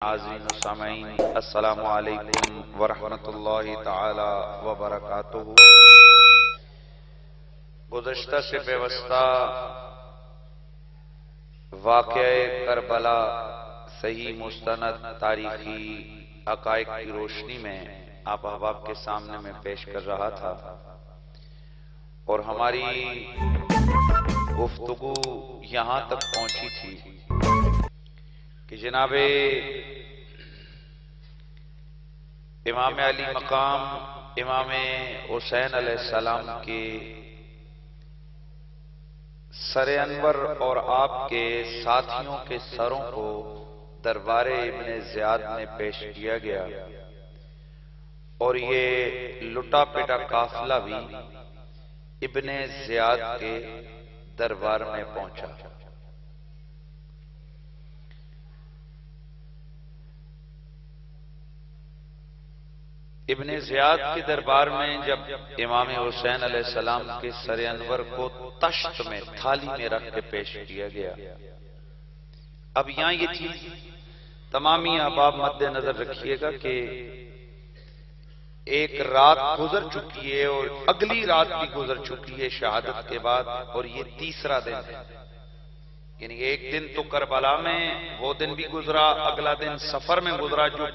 عازمین سامعین السلام علیکم ورحمۃ اللہ تعالی وبرکاتہ۔ گزشتہ سے پیوستہ واقعہ کربلا صحیح مستند تاریخی حقائق کی روشنی میں آپ احباب کے سامنے میں پیش کر رہا تھا، اور ہماری گفتگو یہاں تک پہنچی تھی کہ جناب امام علی مقام امام حسین علیہ السلام کے سر انور اور آپ کے ساتھیوں کے سروں کو دربار ابن زیاد میں پیش کیا گیا، اور یہ لٹا پٹا قافلہ بھی ابن زیاد کے دربار میں پہنچا۔ ابن زیاد کے دربار میں جب امام حسین علیہ السلام کے سر انور کو تشت میں تھالی میں رکھ کے پیش کیا گیا، اب یہاں یہ چیز تمامی احباب مد نظر رکھیے گا کہ ایک رات گزر چکی ہے اور اگلی رات بھی گزر چکی ہے شہادت کے بعد، اور یہ تیسرا دن ہے۔ یعنی ایک دن تو کربلا میں وہ دن بھی گزرا، اگلا دن سفر میں گزرا جو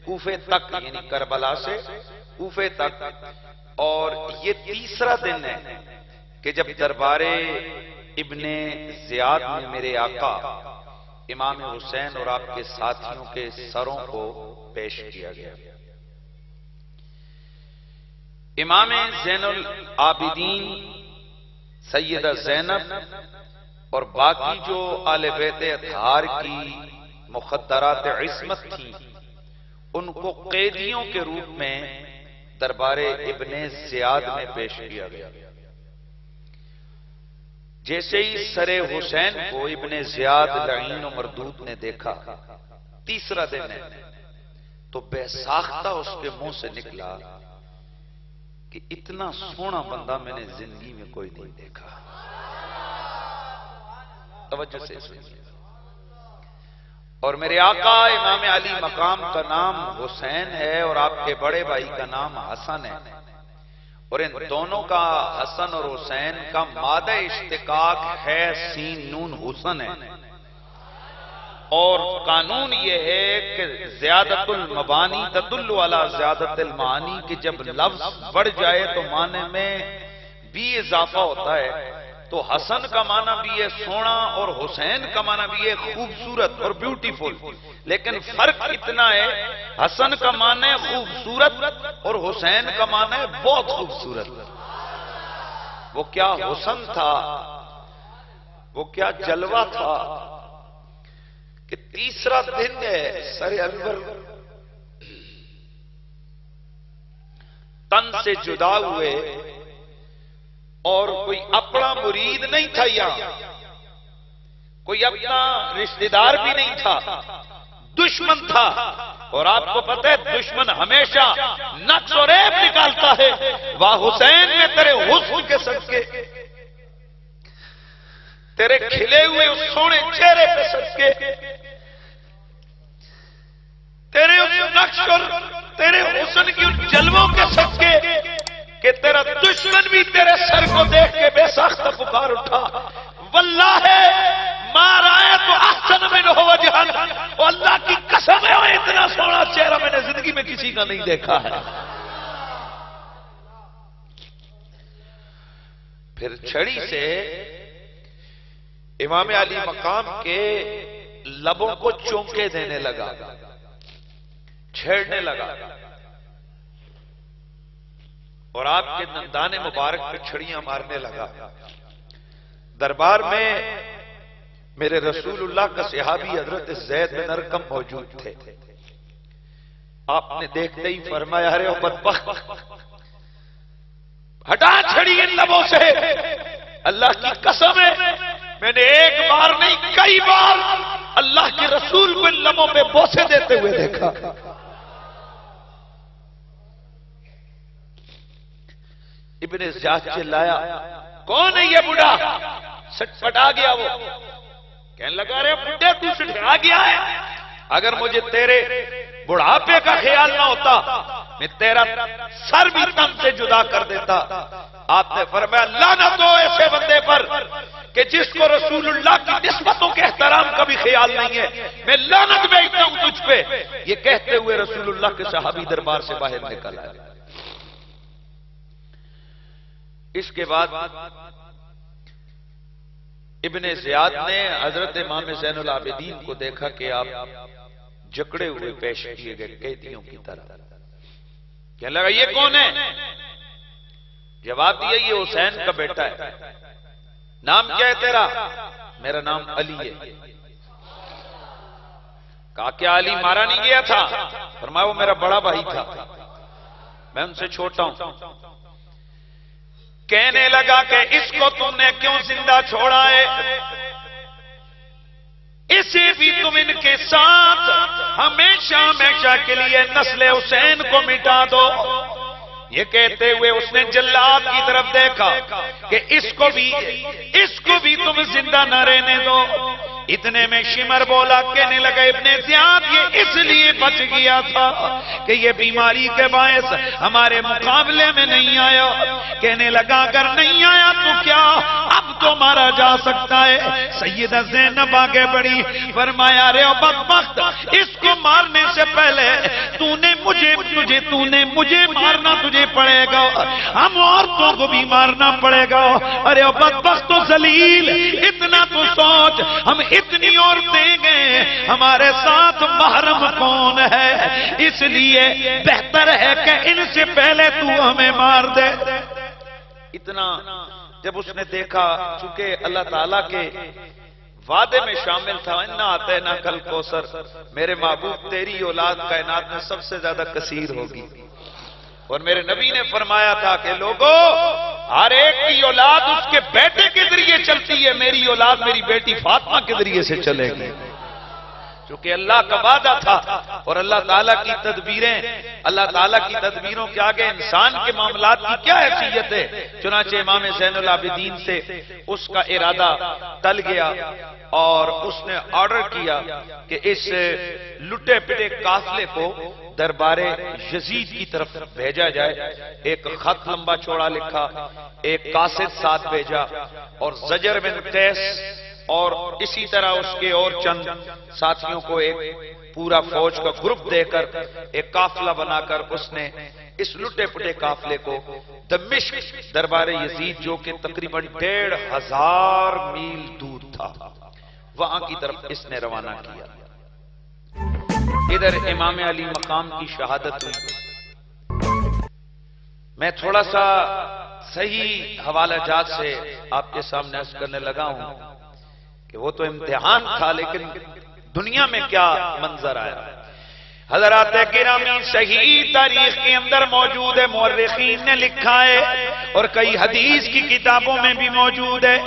کوفے تک، یعنی کربلا سے کوفے تک، اور یہ تیسرا دن ہے کہ جب دربار ابن زیاد میں میرے آقا امام حسین اور آپ کے ساتھیوں کے سروں کو پیش کیا گیا۔ امام زین العابدین سیدہ زینب اور باقی جو آل بیت اطہار کی مخدرات عصمت تھیں، ان کو قیدیوں کے روپ میں دربار ابن زیاد میں پیش کیا گیا۔ جیسے ہی سر حسین کو ابن زیاد لعین و مردود نے دیکھا، تیسرا دن ہے، تو بے ساختہ اس کے منہ سے نکلا کہ اتنا سونا بندہ میں نے زندگی میں کوئی نہیں دیکھا۔ توجہ سے سنیے۔ اور میرے آقا امام علی مقام کا نام حسین ہے اور آپ کے بڑے بھائی کا نام حسن ہے، اور ان دونوں کا حسن اور حسین کا مادہ اشتقاق ہے سین نون حسن ہے، اور قانون یہ ہے کہ زیادت المبانی تدل علی زیادت المعانی، کہ جب لفظ بڑھ جائے تو معنی میں بھی اضافہ ہوتا ہے۔ تو حسن کا معنی بھی ہے سونا اور حسین کا معنی بھی ہے خوبصورت اور بیوٹیفل، لیکن فرق اتنا ہے حسن کا معنی ہے خوبصورت اور حسین کا معنی ہے بہت خوبصورت۔ وہ کیا حسن تھا، وہ کیا جلوہ تھا کہ تیسرا دن ہے، سر انور تن سے جدا ہوئے، اور کوئی اپنا مرید نہیں تھا، یہاں کوئی اپنا رشتہ دار بھی نہیں تھا، دشمن تھا۔ اور آپ کو پتہ ہے دشمن ہمیشہ نقص اور عیب نکالتا ہے، واہ حسین میں تیرے حسن کے صدقے، تیرے کھلے ہوئے اس سونے چہرے پہ صدقے، تیرے اس نقش اور تیرے حسن کی ان جلووں کے صدقے کہ تیرا دشمن بھی تیرے سر کو دیکھ کے بے ساختہ پکار اٹھا، واللہ ما رأیت احسن منہ وجہا، اور اللہ کی قسم ہے اتنا سونا چہرہ میں نے زندگی میں کسی کا نہیں دیکھا ہے۔ پھر چھڑی سے امام علی مقام کے لبوں کو چونکے دینے لگا، چھیڑنے لگا، اور آپ کے دندان مبارک پہ چھڑیاں مارنے لگا۔ دربار میں میرے رسول اللہ کا صحابی حضرت زید بن ارقم موجود تھے۔ آپ نے دیکھتے ہی فرمایا، ارے او بدبخت، ہٹا چھڑی ان لبوں سے، اللہ کی قسم ہے میں نے ایک بار نہیں کئی بار اللہ کے رسول کو ان لبوں پہ بوسے دیتے ہوئے دیکھا۔ ابن زیاد چلایا، کون ہے یہ بڑھا؟ سٹ پٹ آ گیا، وہ کہنے لگا، رہے بڑھے تو سٹ آ گیا ہے، اگر مجھے تیرے بڑھاپے کا خیال نہ ہوتا میں تیرا سر بھی تن سے جدا کر دیتا. آپ نے فرمایا لعنت ہو ایسے بندے پر کہ جس کو رسول اللہ کی نسبتوں کے احترام کا بھی خیال نہیں ہے. میں لعنت بھیجتا ہوں تجھ پہ. یہ کہتے ہوئے رسول اللہ کے صحابی دربار سے باہر نکل آئے. اس کے بعد ابن زیاد نے حضرت امام زین العابدین کو دیکھا کہ آپ جکڑے ہوئے پیش کیے گئے قیدیوں کی طرح. کہنے لگا یہ کون ہے؟ جواب دیا یہ حسین کا بیٹا ہے. نام کیا ہے تیرا؟ میرا نام علی ہے. کہا کیا علی مارا نہیں گیا تھا؟ فرمایا وہ میرا بڑا بھائی تھا، میں ان سے چھوٹا ہوں. کہنے لگا کہ اس کو تم نے کیوں زندہ چھوڑا ہے؟ اسے بھی تم ان کے ساتھ ہمیشہ ہمیشہ کے لیے نسل حسین کو مٹا دو. یہ کہتے ہوئے اس نے جلاد کی طرف دیکھا کہ اس کو بھی تم زندہ نہ رہنے دو. اتنے میں شمر بولا، کہنے لگا ابن زیاد یہ اس لیے بچ گیا تھا کہ یہ بیماری کے باعث ہمارے مقابلے میں نہیں آیا. کہنے لگا اگر نہیں آیا تو کیا اب تو مارا جا سکتا ہے. سیدہ زینب آگے بڑی، فرمایا رے او بدبخت، اس کو مارنے سے پہلے تو نے مجھے مارنا تجھے پڑے گا، ہم عورتوں کو بھی مارنا پڑے گا. ارے او بدبخت و ذلیل، اتنا تو سوچ ہم اتنی عورتیں گئے، ہمارے ساتھ محرم کون ہے؟ اس لیے بہتر ہے کہ ان سے پہلے تو ہمیں مار دے. اتنا جب اس نے دیکھا، چونکہ اللہ تعالیٰ کے وعدے میں شامل تھا انا اعطینا کل کوثر، میرے محبوب تیری اولاد کائنات میں سب سے زیادہ کثیر ہوگی. اور میرے نبی نے فرمایا تھا کہ لوگوں ہر ایک کی اولاد اس کے بیٹے کے ذریعے چلتی ہے، میری اولاد میری بیٹی فاطمہ کے ذریعے سے چلے گی. چونکہ اللہ کا وعدہ تھا اور اللہ تعالیٰ کی تدبیریں، اللہ تعالیٰ کی تدبیروں کے آگے انسان کے معاملات کی کیا حیثیت ہے. چنانچہ امام زین العابدین سے اس کا ارادہ ٹل گیا اور اس نے آرڈر کیا کہ اس لٹے پٹے قافلے کو دربار یزید کی طرف بھیجا جائے. ایک خط لمبا چوڑا لکھا، ایک قاصد ساتھ بھیجا، اور زجر بن قیس اور اسی طرح اس کے اور چند ساتھیوں کو ایک پورا فوج کا گروپ دے کر ایک قافلہ بنا کر اس نے اس لٹے پٹے قافلے کو دمشق دربار یزید جو کہ تقریباً 1500 میل دور تھا وہاں کی طرف اس نے روانہ کیا. ادھر امام علی مقام کی شہادت ہوئی. میں تھوڑا سا صحیح حوالہ جات سے آپ کے سامنے عرض کرنے لگا ہوں کہ وہ تو امتحان تھا، لیکن دنیا میں کیا منظر آیا. حضرات گرامی صحیح تاریخ کے اندر موجود ہے، مورخین نے لکھا ہے اور کئی حدیث کی کتابوں میں بھی موجود ہے.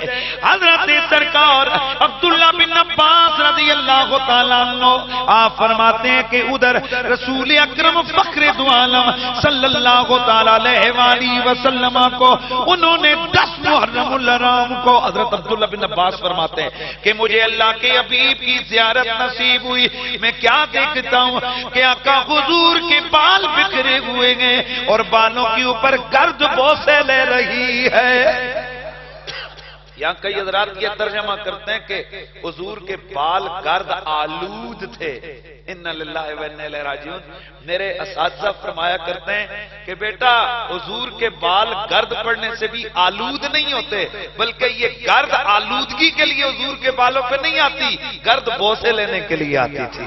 حضرت سرکار عبداللہ بن عباس رضی اللہ تعالیٰ عنہ آپ فرماتے ہیں کہ ادھر رسول اکرم فخر دو عالم صلی اللہ تعالیٰ علیہ وآلہ وسلم کو انہوں نے 10 محرم الحرام کو، حضرت عبداللہ بن عباس فرماتے ہیں کہ مجھے اللہ کے حبیب کی زیارت نصیب ہوئی. میں کیا دیکھتا ہوں کہ آقا حضور کے بال بکھرے ہوئے ہیں اور بالوں کے اوپر گرد بوسے لے رہی ہے. یہاں کئی حضرات یہ ترجمہ کرتے ہیں کہ حضور کے بال گرد آلود تھے. انا للہ و انا الیہ راجعون. میرے اساتذہ فرمایا کرتے ہیں کہ بیٹا حضور کے بال گرد پڑنے سے بھی آلود نہیں ہوتے، بلکہ یہ گرد آلودگی کے لیے حضور کے بالوں پہ نہیں آتی، گرد بوسے لینے کے لیے آتی تھی.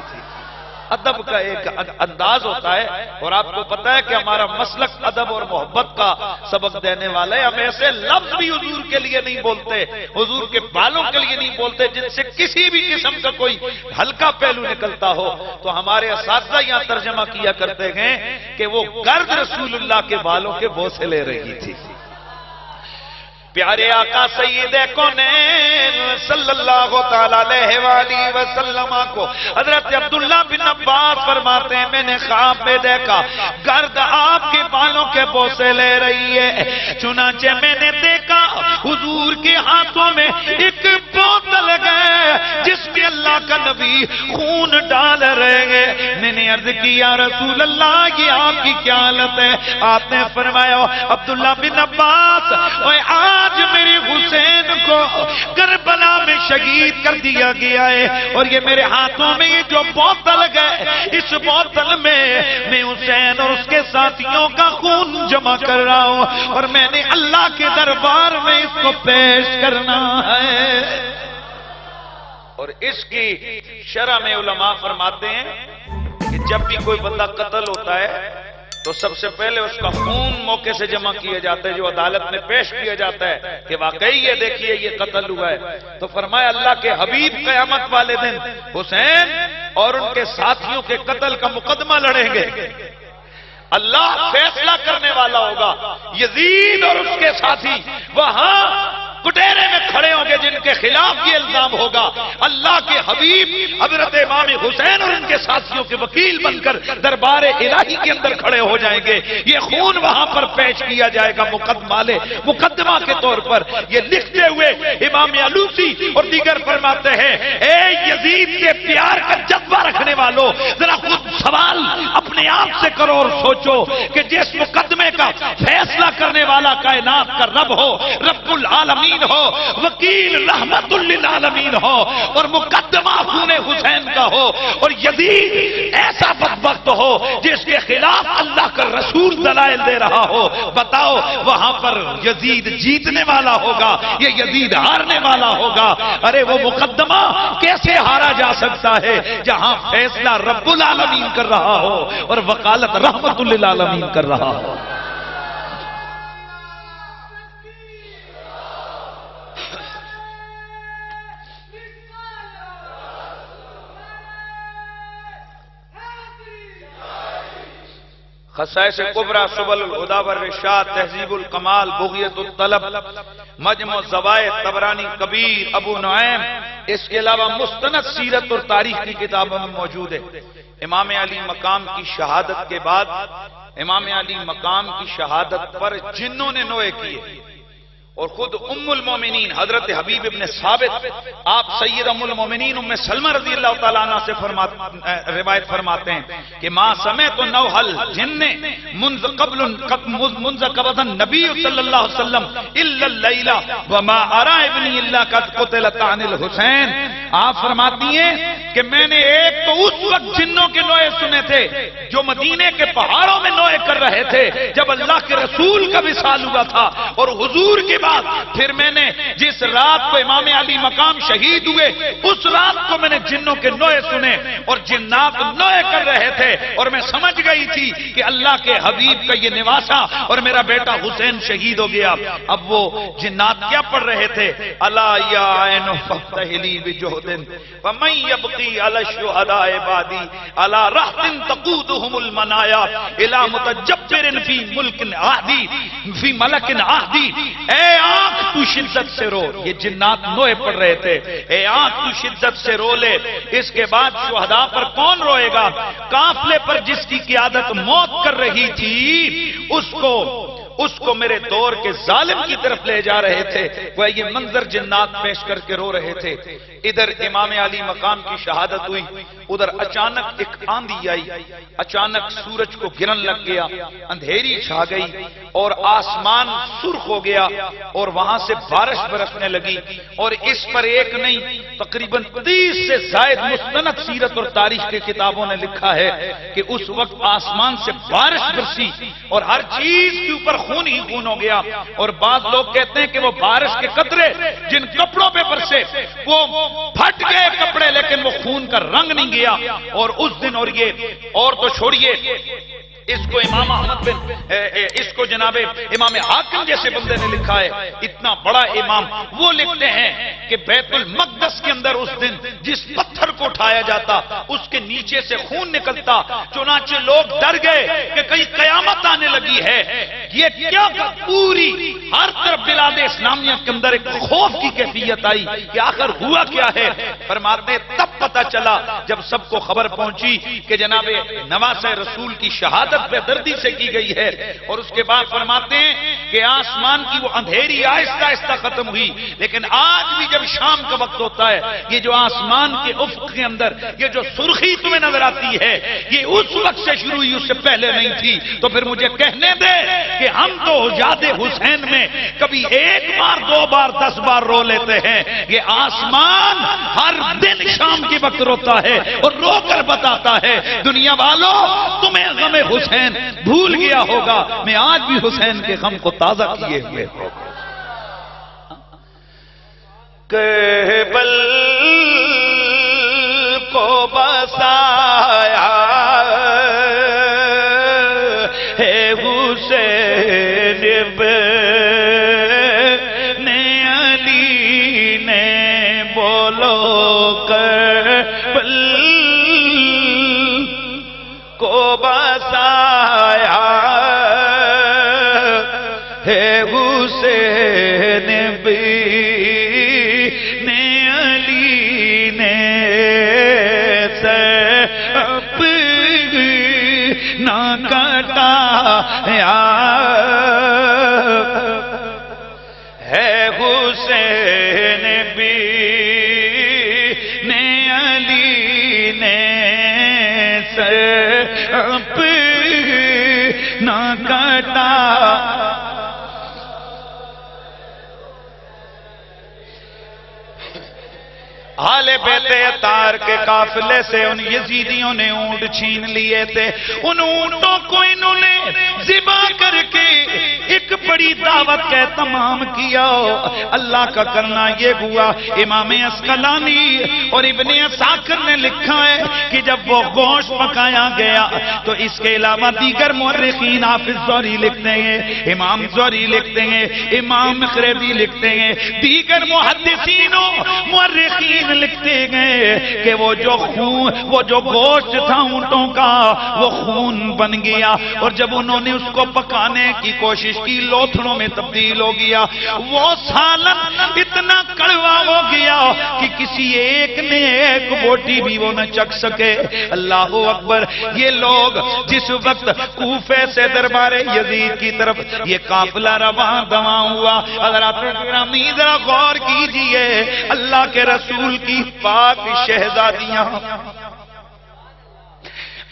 ادب کا ایک انداز ہوتا ہے اور آپ کو پتا ہے کہ ہمارا مسلک ادب اور محبت کا سبق دینے والا ہے. ہم ایسے لفظ بھی حضور کے لیے نہیں بولتے، حضور کے بالوں کے لیے نہیں بولتے جن سے کسی بھی قسم کا کوئی ہلکا پہلو نکلتا ہو. تو ہمارے اساتذہ یہاں ترجمہ کیا کرتے ہیں کہ وہ گرد رسول اللہ کے بالوں کے بوسے لے رہی تھی. پیارے آقا سید کونین صلی اللہ تعالیٰ علیہ وآلہ وسلم کو حضرت عبداللہ بن عباس فرماتے ہیں میں نے خواب میں دیکھا گرد آپ کے بالوں کے بوسے لے رہی ہے. چنانچہ میں نے دیکھا حضور کے ہاتھوں میں ایک بوتل ہے جس میں اللہ کا نبی خون ڈال رہے ہیں۔ میں نے عرض کی یا رسول اللہ یہ آپ کی کیا حالت ہے؟ آپ نے فرمایا عبداللہ بن عباس آج میرے حسین کو کربلا میں شہید کر دیا گیا ہے، اور یہ میرے ہاتھوں میں یہ جو بوتل ہے، اس بوتل میں میں حسین اور اس کے ساتھیوں کا خون جمع کر رہا ہوں، اور میں نے اللہ کے دربار میں اس کو پیش کرنا ہے۔ اور اس کی شرح میں علماء فرماتے ہیں کہ جب بھی کوئی بندہ قتل ہوتا ہے تو سب سے پہلے اس کا خون موقع سے جمع کیا جاتا ہے، جو عدالت میں پیش کیا جاتا ہے کہ واقعی یہ دیکھیے یہ قتل ہوا ہے۔ تو فرمایا اللہ کے حبیب قیامت والے دن حسین اور ان کے ساتھیوں کے قتل کا مقدمہ لڑیں گے، اللہ فیصلہ کرنے والا ہوگا، یزید اور اس کے ساتھی وہاں کٹہرے میں کھڑے ہوں گے جن کے خلاف یہ الزام ہوگا، اللہ کے حبیب حضرت امام حسین اور ان کے ساتھیوں کے وکیل بن کر دربار الہی کے اندر کھڑے ہو جائیں گے، یہ خون وہاں پر پیش کیا جائے گا مقدمہ کے طور پر۔ یہ لکھتے ہوئے امام علوسی اور دیگر فرماتے ہیں اے یزید کے پیار کا جذبہ رکھنے والوں، ذرا خود سوال اپنے آپ سے کرو اور سوچو کہ جس مقدمے کا فیصلہ کرنے والا کائنات کا رب ہو، رب العالمین ہو، وکیل رحمت للعالمین ہو، اور مقدمہ خون حسین کا ہو، اور یزید ایسا بدبخت ہو جس کے خلاف اللہ کا رسول دلائل دے رہا ہو، بتاؤ وہاں پر یزید جیتنے والا ہوگا یہ یزید ہارنے والا ہوگا؟ ارے وہ مقدمہ کیسے ہارا جا سکتا ہے جہاں فیصلہ رب العالمین کر رہا ہو اور وکالت رحمت للعالمین کر رہا ہو۔ خصائص کبریٰ، سبل الہدی والرشاد، تہذیب الکمال، بغیت الطلب، مجمع الزوائد، طبرانی کبیر، ابو نعیم، اس کے علاوہ مستند سیرت اور تاریخ کی کتابوں میں موجود ہے۔ امام علی مقام کی شہادت کے بعد امام علی مقام کی شہادت پر جنوں نے نوئے کیے، اور خود ام المومنین حضرت حبیب ابن ثابت آپ سید ام المومنین ام سلمہ رضی اللہ تعالیٰ عنہ سے روایت فرماتے ہیں کہ ما سمعت نوحل جن منذ قبض النبی صلی اللہ علیہ وسلم الا اللیلہ وما ارى ابنی الا قد قتلت عن الحسین۔ آپ فرماتی ہیں کہ میں نے ایک تو اس وقت جنوں کے نوئے سنے تھے جو مدینے کے پہاڑوں میں نوئے کر رہے تھے جب اللہ کے رسول کا وصال ہوا تھا، اور حضور کے بعد پھر میں نے جس رات کو امام علی مقام شہید ہوئے اس رات کو میں نے جنوں کے نوئے سنے، اور جنات نوئے کر رہے تھے، اور میں سمجھ گئی تھی کہ اللہ کے حبیب کا یہ نواسا اور میرا بیٹا حسین شہید ہو گیا۔ اب وہ جنات کیا پڑھ رہے تھے؟ الا یا عین فافتحلی بجہد فمن یبقی علی الشہداء عبادی الا رحت تقودهم المنایا الی متجبر فی ملک عہدی فی ملک عہدی۔ اے آنکھ تو شدت سے رو، یہ جنات نوئے پڑھ رہے تھے، اے آنکھ تو شدت سے رو لے۔ اس کے بعد شہداء پر کون روئے گا؟ قافلے پر جس کی قیادت موت کر رہی تھی اس کو میرے دور کے ظالم کی طرف لے جا رہے تھے، وہ یہ منظر جنات پیش کر کے رو رہے تھے۔ ادھر امام علی مقام کی شہادت ہوئی، ادھر اچانک ایک آندھی آئی، اچانک سورج کو گرن لگ گیا، اندھیری چھا گئی اور آسمان سرخ ہو گیا، اور وہاں سے بارش برسنے لگی۔ اور اس پر ایک نہیں تقریباً 30 سے زائد مستند سیرت اور تاریخ کی کتابوں نے لکھا ہے کہ اس وقت آسمان سے بارش برسی اور ہر چیز کے اوپر خون ہی خون ہو گیا۔ اور بعض لوگ کہتے ہیں کہ وہ بارش کے قطرے جن کپڑوں پہ برسے وہ پھٹ گئے کپڑے، لیکن وہ خون کا رنگ نہیں گیا۔ اور اس دن اور تو چھوڑیے، اس کو امام احمد اس کو جناب امام حاکم جیسے بندے نے لکھا ہے، اتنا بڑا امام، وہ لکھتے ہیں کہ بیت المقدس کے اندر اس دن جس پتھر کو اٹھایا جاتا اس کے نیچے سے خون نکلتا، چنانچہ لوگ ڈر گئے کہ کہیں قیامت آنے لگی ہے۔ یہ کیا پوری ہر طرف بلاد اسلامیہ کے اندر ایک خوف کی کیفیت آئی کہ آخر ہوا کیا ہے. فرماتے تب پتہ چلا جب سب کو خبر پہنچی کہ جناب نواسہ رسول کی شہادت بے دردی سے کی گئی ہے. اور اس کے بعد فرماتے ہیں کہ آسمان کی وہ اندھیری آہستہ آہستہ ختم ہوئی. لیکن آج بھی جب شام کا وقت ہوتا ہے یہ جو آسمان کے افق کے اندر یہ جو سرخی تمہیں نظر آتی ہے یہ اس وقت سے شروع ہوئی, اس سے پہلے نہیں تھی. تو پھر مجھے کہنے دے کہ ہم تو یاد حسین میں کبھی ایک بار 2 بار 10 بار رو لیتے ہیں, یہ آسمان ہر دن شام کی وقت روتا ہے اور رو کر بتاتا ہے دنیا والوں تمہیں غم حسین بھول گیا ہوگا, میں آج بھی حسین کے غم کو تازہ کیے ہوئے ہوں. کربل کو بسایا ہے حسین نے علی نے, بولو کربل کو بسایا ہے حسین ہے حسین بھی نے علی نے سر اپنا کٹا. آل بیت اطہار کے قافلے سے ان یزیدیوں نے اونٹ چھین لیے تھے. ان اونٹوں کو انہوں نے ذبح کر کے ایک بڑی دعوت کا اہتمام کیا. اللہ کا کرنا یہ ہوا, امام عسقلانی اور ابن عساکر نے لکھا ہے کہ جب وہ گوشت پکایا گیا تو اس کے علاوہ دیگر مورخین, حافظ زوری لکھتے ہیں, امام زوری لکھتے ہیں, امام مخربی لکھتے ہیں, دیگر محدثینوں مورخین لکھتے گئے کہ وہ جو گوشت تھا اونٹوں کا وہ خون بن گیا, اور جب انہوں نے اس کو پکانے کی کوشش کی لوتھڑوں میں تبدیل ہو گیا. وہ سالن اتنا کڑوا ہو گیا کہ کسی ایک نے ایک بوٹی بھی وہ نہ چکھ سکے. اللہ اکبر. یہ لوگ جس وقت کوفے سے دربار یزید کی طرف یہ قافلہ رواں دواں ہوا, حضرات گرامی ذرا غور کیجئے, اللہ کے رسول کی پاک شہزادیاں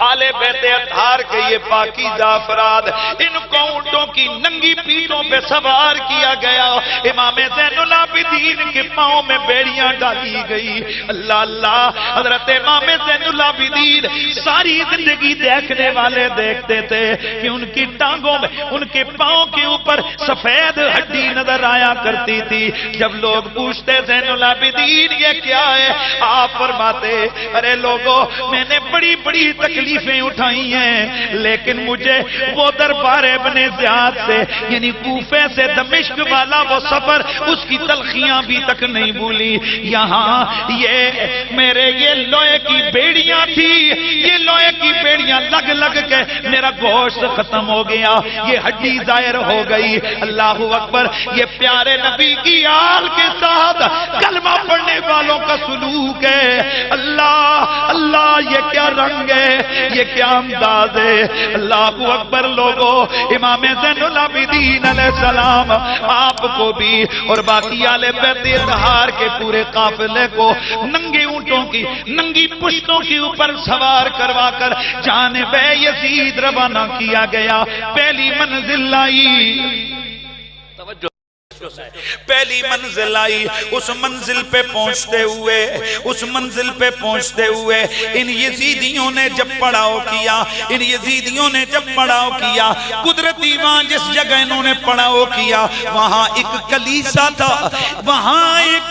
آل بیت اطہار کے یہ پاکیزہ افراد, ان کو اونٹوں کی ننگی پیٹھوں پہ سوار کیا گیا. امام زین العابدین کے پاؤں میں بیڑیاں ڈالی گئی. اللہ اللہ. حضرت امام زین العابدین ساری زندگی دیکھنے والے دیکھتے تھے کہ ان کی ٹانگوں میں, ان کے پاؤں کے اوپر سفید ہڈی نظر آیا کرتی تھی. جب لوگ پوچھتے زین العابدین یہ کیا ہے, آپ فرماتے ارے لوگوں میں نے بڑی بڑی تکلیفیں اٹھائی ہیں لیکن مجھے وہ دربار ابن زیاد سے یعنی کوفے سے دمشق والا وہ سفر اس کی تلخیاں بھی تک نہیں بھولی. یہاں یہ میرے یہ لوہے کی بیڑیاں تھی, یہ لوہے کی بیڑیاں لگ لگ کے میرا گوشت ختم ہو گیا, یہ ہڈی ظاہر ہو گئی. اللہ اکبر. یہ پیارے نبی کی آل کے ساتھ کلمہ پڑھنے والوں کا سلوک ہے. اللہ اللہ یہ کیا رنگ ہے, یہ کیا انداز ہے. اللہ اکبر. لوگوں امام زین العابدین علیہ السلام آپ کو بھی اور باقی آل بیت اطہار کے پورے قافلے کو ننگے اونٹوں کی ننگی پشتوں کے اوپر سوار کروا کر جانب یزید روانہ کیا گیا. پہلی منزل آئی, توجہ, پہلی منزل آئی. اس منزل پہ پہنچتے ہوئے ان یزیدیوں نے جب پڑاؤ کیا, قدرتی وہاں جس جگہ انہوں نے پڑاؤ کیا وہاں ایک کلیسا تھا, وہاں ایک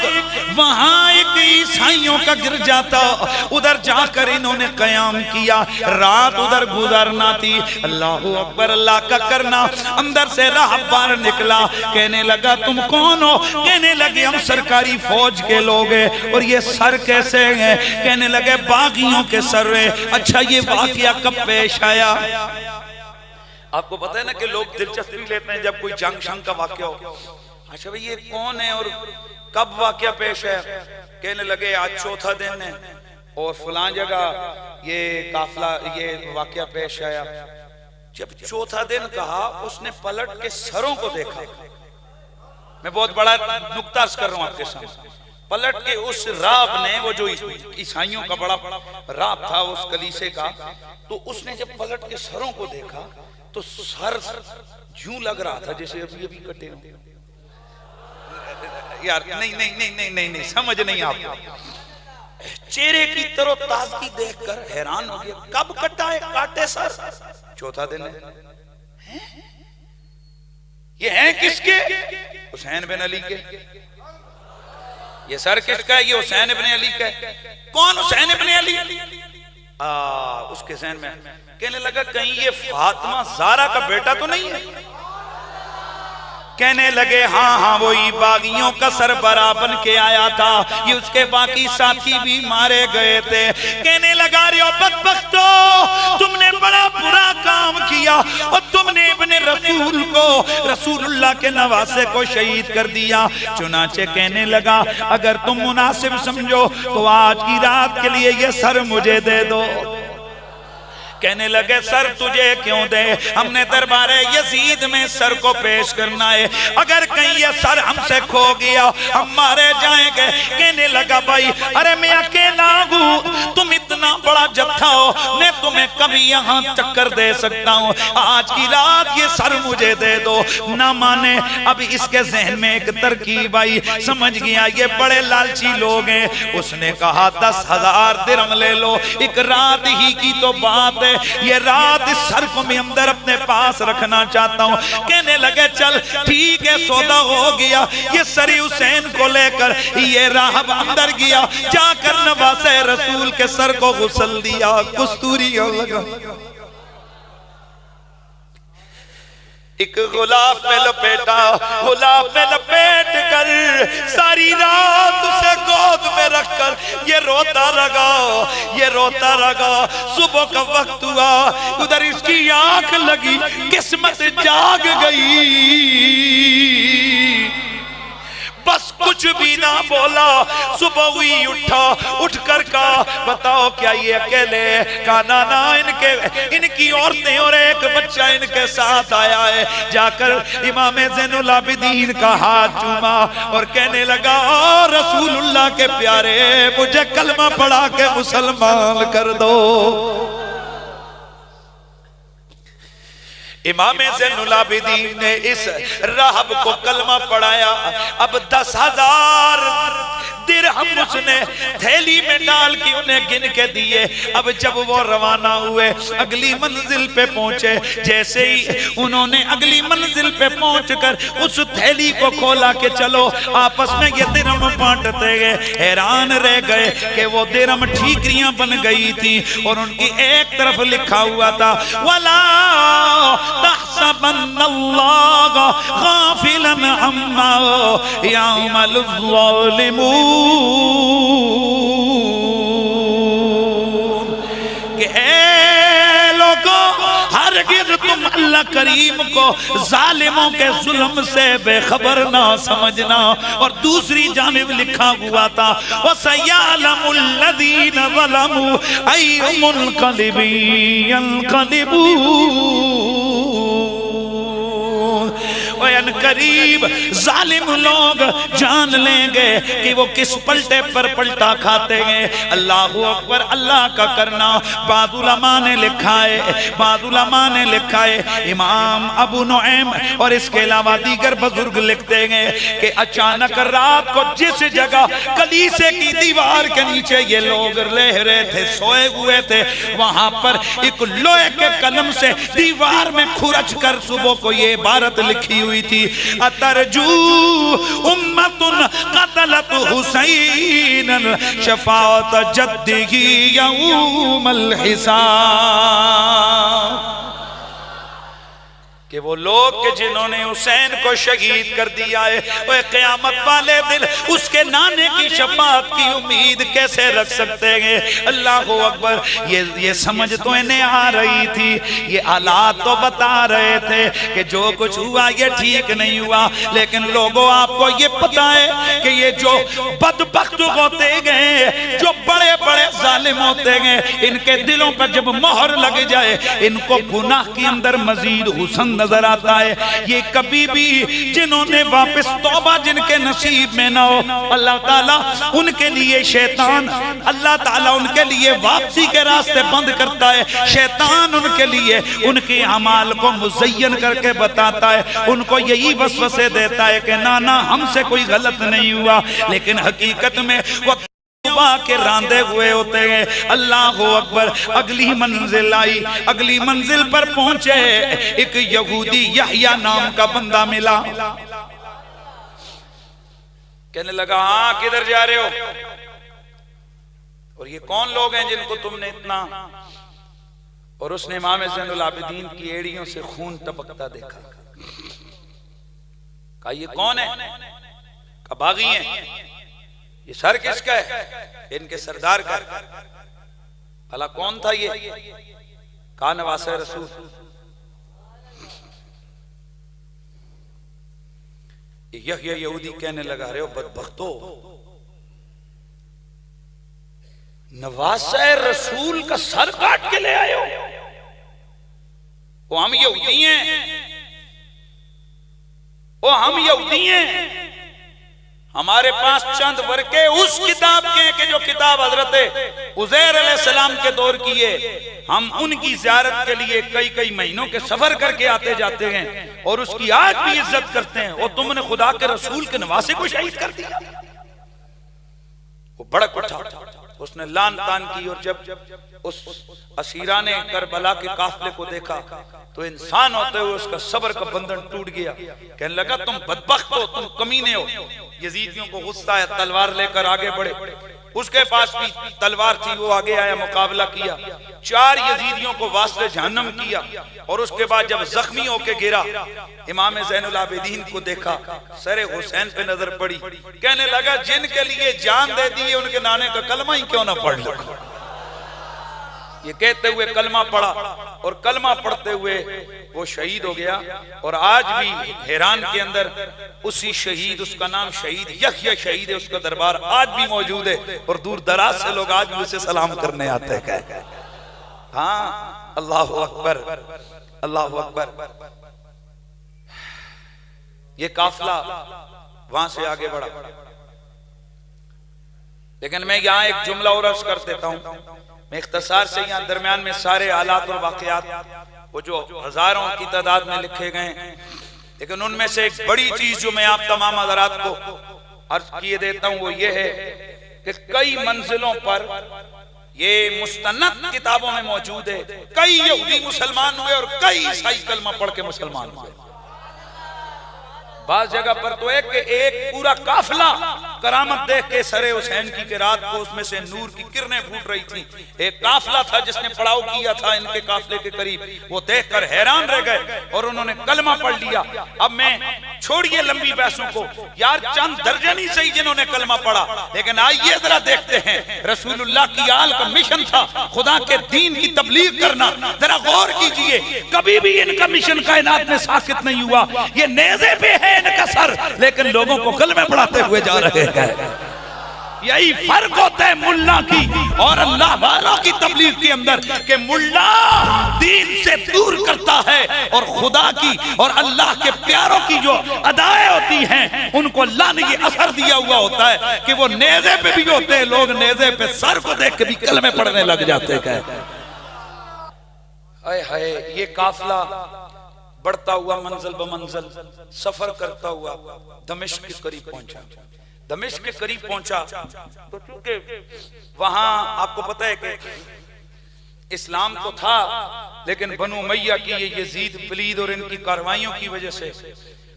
عیسائیوں کا گرجا تھا. ادھر جا کر انہوں نے قیام کیا. رات ادھر گزارنا تھی. اللہ اکبر. اللہ کا کرنا. اندر سے راہبار نکلا, کہنے لگا تم کون ہو؟ کہنے لگے ہم سرکاری فوج کے لوگ ہیں. اور یہ سر کیسے ہیں؟ کہنے لگے باغیوں کے سر ہیں. اچھا یہ واقعہ کب پیش آیا؟ آپ کو پتہ ہے نا کہ لوگ دلچسپی لیتے ہیں جب کوئی جنگ شنگ کا واقعہ ہو، اچھا بھئی یہ کون ہے اور کب واقعہ پیش ہے؟ کہنے لگے آج چوتھا دن ہے اور فلان جگہ یہ قافلہ یہ واقعہ پیش آیا۔ جب چوتھا دن کہا اس نے پلٹ کے سروں کو دیکھا، میں بہت بڑا نکتہ عرض کر رہا ہوں آپ کے سامنے، پلٹ کے اس راب نے، وہ جو عیسائیوں کا بڑا راب تھا اس کلیسے کا، تو اس نے جب پلٹ کے سروں کو دیکھا تو سر جوں لگ رہا تھا جیسے ابھی ابھی کٹے ہوں۔ یار نہیں سمجھ نہیں آپ چہرے کی تر و تازگی دیکھ کر حیران ہو گیا، کب کٹا ہے کاٹے سر؟ چوتھا دن ہے۔ یہ ہیں کس کے؟ حسین بن علی کے۔ یہ سر کس کا ہے؟ یہ حسین بن علی کا ہے۔ کون حسین بن علی؟ اس کے ذہن میں کہنے لگا کہیں یہ فاطمہ زہرا کا بیٹا تو نہیں ہے؟ کہنے لگے ہاں وہی باغیوں کا سربراہ بن کے آیا تھا، یہ اس کے باقی ساتھی بھی مارے گئے تھے۔ کہنے لگا ریو بدبختو، تم نے بڑا برا کام کیا اور تم نے ابن رسول کو، رسول اللہ کے نواسے کو شہید کر دیا۔ چنانچہ کہنے لگا اگر تم مناسب سمجھو تو آج کی رات کے لیے یہ سر مجھے دے دو۔ کہنے لگے سر تجھے کیوں دے؟ ہم نے دربار یزید میں سر کو پیش کرنا ہے، اگر کہیں یہ سر ہم سے کھو گیا ہم مارے جائیں گے۔ کہنے لگا بھائی ارے میں اکیلا ہوں، تم اتنا بڑا جتھا ہو، میں تمہیں کبھی یہاں چکر دے سکتا ہوں، آج کی رات یہ سر مجھے دے دو۔ نہ مانے۔ اب اس کے ذہن میں ایک ترکیب آئی، سمجھ گیا یہ بڑے لالچی لوگ ہیں۔ اس نے کہا 10,000 درہم لے لو، ایک رات ہی کی تو بات ہے، یہ رات اس سر کو میں اندر اپنے پاس رکھنا چاہتا ہوں۔ کہنے لگے چل ٹھیک ہے سودا ہو گیا۔ یہ سری حسین کو لے کر یہ راہب اندر گیا، جا کر نواسے رسول کے سر کو غسل دیا، کستوری لگا، ایک غلاف میں لپیٹا، غلاف میں لپیٹ کر ساری رات اسے گود میں رکھ کر یہ روتا رگا۔ صبح کا وقت ہوا، ادھر اس کی آنکھ لگی، قسمت جاگ گئی، بس کچھ بھی نہ بولا۔ صبح ہوئی اٹھ کر کہا بتاؤ کیا یہ اکیلے؟ کہا نا ان کی عورتیں اور ایک بچہ ان کے ساتھ آیا ہے۔ جا کر امام زین العابدین کا ہاتھ چوما اور کہنے لگا رسول اللہ کے پیارے مجھے کلمہ پڑھا کے مسلمان کر دو۔ امام زین العابدین نے اس راہب کو کلمہ پڑھایا۔ اب 10,000 درہم اس نے تھیلی میں ڈال کے انہیں گن کے دیے۔ اب جب وہ روانہ ہوئے اگلی منزل پہ پہنچے، جیسے ہی انہوں نے اگلی منزل پہ پہنچ کر اس تھیلی کو کھولا کہ چلو آپس میں یہ درہم بانٹتے گئے، حیران رہ گئے کہ وہ درہم ٹھیکریاں بن گئی تھی اور ان کی ایک طرف لکھا ہوا تھا وَلَا تَحْسَبَنَّ اللَّهَ غَافِلًا عَمَّا يَعْمَلُ الظَّالِمُونَ، کہ اے لوگوں ہرگز تم اللہ کریم کو ظالموں کے ظلم سے بے خبر نہ سمجھنا۔ اور دوسری جانب لکھا ہوا تھا وَسَيَعْلَمُ الَّذِينَ ظَلَمُوا أَيُّ مُنْقَلِبٍ يَنْقَلِبُونَ۔ ان قریب ظالم لوگ جان لیں گے کہ وہ کس پلٹے پر پلٹا کھاتے ہیں۔ اللہ اکبر، اللہ کا کرنا۔ بعض علماء نے لکھا ہے امام ابو نعیم اور اس کے علاوہ دیگر بزرگ لکھتے ہیں کہ اچانک رات کو جس جگہ کلیسے کی دیوار کے نیچے یہ لوگ رہ رہے تھے، سوئے ہوئے تھے، وہاں پر ایک لوہے کے قلم سے دیوار میں کھرچ کر صبح کو یہ عبارت لکھی ہوئی تھی اترجو امت قتلت حسین شفاعت جدہ یوم الحساب۔ کہ وہ لوگ کہ جنہوں نے حسین کو شہید کر دیا ہے وہ قیامت والے دن اس کے نانے کی شفاعت کی امید کیسے رکھ سکتے ہیں؟ اللہ اکبر۔ یہ سمجھ تو انہیں آ رہی تھی، یہ حالات تو بتا رہے تھے کہ جو کچھ ہوا یہ ٹھیک نہیں ہوا، لیکن لوگوں آپ کو یہ پتا ہے کہ یہ جو بدبخت ہوتے گئے، جو بڑے بڑے ظالم ہوتے گئے، ان کے دلوں پر جب مہر لگ جائے ان کو گناہ کے اندر مزید حسن نظر آتا ہے۔ یہ کبھی بھی جنہوں نے واپس توبہ جن کے نصیب میں نہ ہو، اللہ تعالیٰ ان کے لیے شیطان، اللہ تعالیٰ ان کے لیے واپسی کے راستے بند کرتا ہے۔ شیطان ان کے لیے ان کے اعمال کو مزین کر کے بتاتا ہے، ان کو یہی وسوسے دیتا ہے کہ نانا ہم سے کوئی غلط نہیں ہوا، لیکن حقیقت میں وہ کے راندے ہوئے ہوتے ہیں۔ اللہ اکبر۔ اگلی منزل آئی، اگلی منزل پر پہنچے، ایک یہودی یحییٰ نام کا بندہ ملا۔ کہنے لگا ہاں کدھر جا رہے ہو؟ اور یہ کون لوگ ہیں جن کو تم نے اتنا؟ اور اس نے امام زین العابدین کی ایڑیوں سے خون ٹپکتا دیکھا۔ کہا یہ کون ہے؟ کہا باغی ہیں۔ یہ سر کس کا ہے؟ ان کے سردار کا۔ بھلا کون تھا یہ؟ کہا نواسہ رسول۔ یحییٰ یہودی کہنے لگا رہے ہو بدبختو، نواسہ رسول کا سر کاٹ کے لے آئے ہو؟ وہ ہم یہودی ہیں، وہ ہم یہودی ہیں، ہمارے پاس چند ورقے اس کتاب کے ہیں کہ جو کتاب حضرت عزیر علیہ السلام کے دور کی ہے، ہم ان کی زیارت کے لیے کئی مہینوں کے سفر کر کے آتے جاتے ہیں اور اس کی آج بھی عزت کرتے ہیں، اور تم نے خدا کے رسول کے نواسے کو شہید کر دیا۔ وہ بڑک اٹھا، اس نے لان تان کی، اور جب اس اسیران کربلا کے قافلے کو دیکھا تو انسان ہوتے ہوئے اس کا صبر کا بندھن ٹوٹ گیا۔ کہنے لگا تم بدبخت ہو، تم کمینے ہو۔ یزیدیوں کو غصہ ہے، تلوار لے کر آگے بڑھے۔ اس کے پاس بھی تلوار تھی، وہ آگے آیا، مقابلہ کیا، 4 یزیدیوں کو واسطے جہنم کیا، اور اس کے بعد جب زخمی ہو کے گرا، امام زین العابدین کو دیکھا، سر حسین پہ نظر پڑی، کہنے لگا جن کے لیے جان دے دی ان کے نانے کا کلمہ ہی کیوں نہ پڑھ لو۔ یہ کہتے ہوئے کلمہ پڑھا، اور کلمہ پڑھتے ہوئے وہ شہید ہو گیا۔ اور آج بھی حیران کے اندر اسی شہید، اس کا نام شہید یحییٰ شہید ہے، اس کا دربار آج بھی موجود ہے، اور دور دراز سے لوگ آج بھی اسے سلام کرنے آتے ہیں۔ ہاں اللہ اکبر، اللہ اکبر۔ یہ قافلہ وہاں سے آگے بڑھا، لیکن میں یہاں ایک جملہ اور عرض کر دیتا ہوں، میں اختصار سے یہاں درمیان میں سارے حالات اور واقعات وہ جو ہزاروں کی تعداد میں لکھے گئے ہیں، لیکن ان میں سے ایک بڑی چیز جو میں آپ تمام حضرات کو عرض کیے دیتا ہوں وہ یہ ہے کہ کئی منزلوں پر یہ مستند کتابوں میں موجود ہے، کئی یہودی مسلمان ہوئے اور کئی عیسائی کلمہ پڑھ کے مسلمان ہوئے۔ بعض جگہ پر تو ہے کہ ایک پورا قافلہ کرامت دیکھ کے سر حسین کی کہ رات کو اس میں سے نور کی کرنیں پھوٹ رہی تھی، ایک قافلہ تھا جس نے پڑاؤ کیا تھا ان کے قافلے کے قریب، وہ دیکھ کر حیران رہ گئے اور انہوں نے کلمہ پڑھ لیا۔ اب میں چھوڑیے لمبی بحثوں کو، یار چند درجن ہی صحیح جنہوں نے کلمہ پڑھا، لیکن آئیے ذرا دیکھتے ہیں رسول اللہ کی آل کا مشن تھا خدا کے دین کی تبلیغ کرنا۔ ذرا غور کیجئے، کبھی بھی ان کا مشن کائنات میں ساکت نہیں ہوا، یہ نیزے پہ ہے ان کا سر، لیکن لوگوں کو کلمہ پڑھاتے ہوئے جا رہے ہیں۔ یہی فرق ہوتا ہے ملا کی اور اللہ والوں کی تبلیغ کے اندر کہ ملا دین سے دور کرتا ہے اور خدا کی اور اللہ کے پیاروں کی جو ادائیں ہوتی ہیں ان کو اللہ نے یہ اثر دیا ہوا ہوتا ہے کہ وہ نیزے پہ بھی ہوتے ہیں، لوگ نیزے پہ سر کو دیکھ کے بھی کلمے پڑھنے لگ جاتے ہیں۔ اے ہائے، یہ قافلہ بڑھتا ہوا منزل بمنزل سفر کرتا ہوا دمشق کے قریب پہنچا۔ دمشق کے قریب پہنچا تو چونکہ وہاں آپ کو پتہ ہے کہ اسلام تو تھا لیکن بنو امیہ کی یہ یزید پلید اور ان کی کاروائیوں کی وجہ سے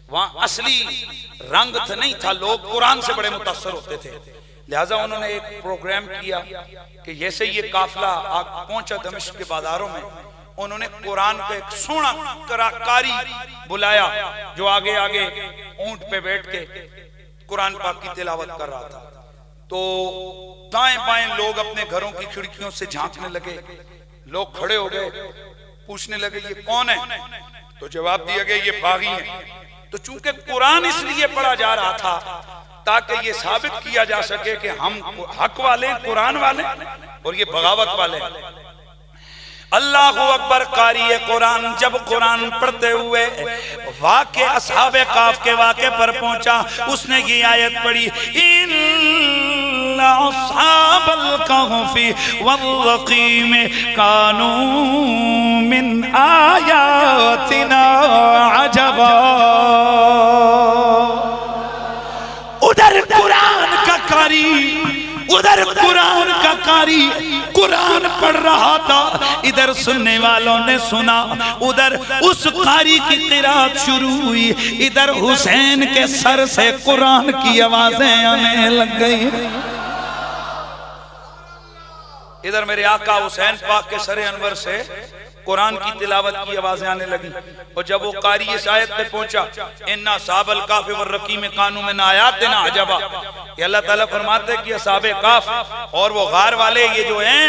وہاں اصلی رنگ نہیں تھا، لوگ قرآن سے بڑے متاثر ہوتے تھے، لہٰذا انہوں نے ایک پروگرام کیا کہ جیسے یہ قافلہ پہنچا دمشق کے بازاروں میں انہوں نے قرآن کا ایک سونا قاری بلایا جو آگے آگے اونٹ پہ بیٹھ کے قرآن پاک کی تلاوت کر رہا تھا. تو دائیں بائیں لوگ اپنے گھروں کی کھڑکیوں سے جھانکنے لگے. لوگ کھڑے ہو گئے, پوچھنے لگے یہ کون ہے؟ تو جواب دیا گیا یہ باغی ہیں. تو چونکہ قرآن اس لیے پڑھا جا رہا تھا تاکہ یہ ثابت کیا جا سکے کہ ہم حق والے ہیں, قرآن والے اور یہ بغاوت والے. اللہ اکبر. قاری قرآن جب قرآن پڑھتے ہوئے واقع اصحاب کاف کے واقعے پر پہنچا, اس نے یہ آیت پڑھی ان اصحاب الکہف والرقیم کانوا من آیاتنا عجبا. ادھر قرآن کا قاری, ادھر قرآن کا قاری قرآن پڑھ رہا تھا, ادھر سننے والوں نے سنا, ادھر اس قاری کی قرات شروع ہوئی, ادھر حسین کے سر سے قرآن کی آوازیں آنے لگ گئی. ادھر میرے آقا حسین پاک کے سر انور سے قرآن کی تلاوت کی آوازیں آنے لگی. اور جب وہ قاری اس آیت پہ پہنچا ان اصحاب الکہف والرقیم کانوا من آیاتنا عجبا, کہ اللہ تعالیٰ فرماتے ہیں کہ اصحاب کہف اور وہ غار والے یہ جو ہیں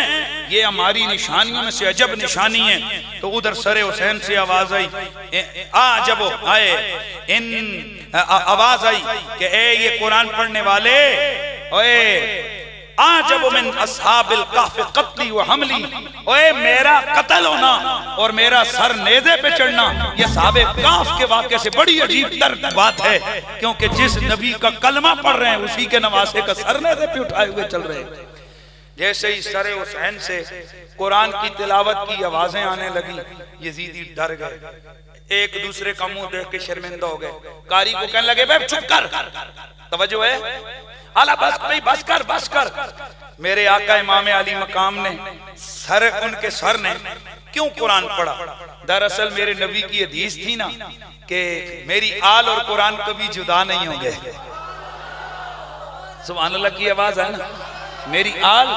یہ ہماری نشانیوں میں سے عجب نشانی ہیں. تو ادھر سر حسین سے آواز آئی, عجب آئے ان آواز آئی کہ اے یہ قرآن پڑھنے والے, اے عجب من اصحاب الکہف قتلی و حملی, اوے میرا قتل ہونا اور میرا سر نیزے پہ چڑھنا یہ اصحاب کہف کے واقعے سے بڑی عجیب تر بات ہے, کیونکہ جس نبی کا کلمہ پڑھ رہے ہیں اسی کے نواسے کا سر نیزے پہ اٹھائے ہوئے چل رہے ہیں. جیسے ہی سر حسین سے قرآن کی تلاوت کی آوازیں آنے لگی, یزیدی ڈر گئے, ایک دوسرے کا منہ دیکھ کے شرمندہ ہو گئے. قاری کو کہنے لگے بے چپ کر, توجہ ہے, اعلیٰ بس بھئی بس کر بس کر. میرے آقا امام علی مقام نے ان کے سر نے کیوں قرآن پڑھا؟ دراصل میرے نبی کی حدیث تھی نا کہ میری آل اور قرآن کبھی جدا نہیں ہوں گے. سبحان اللہ کی آواز ہے نا, میری آل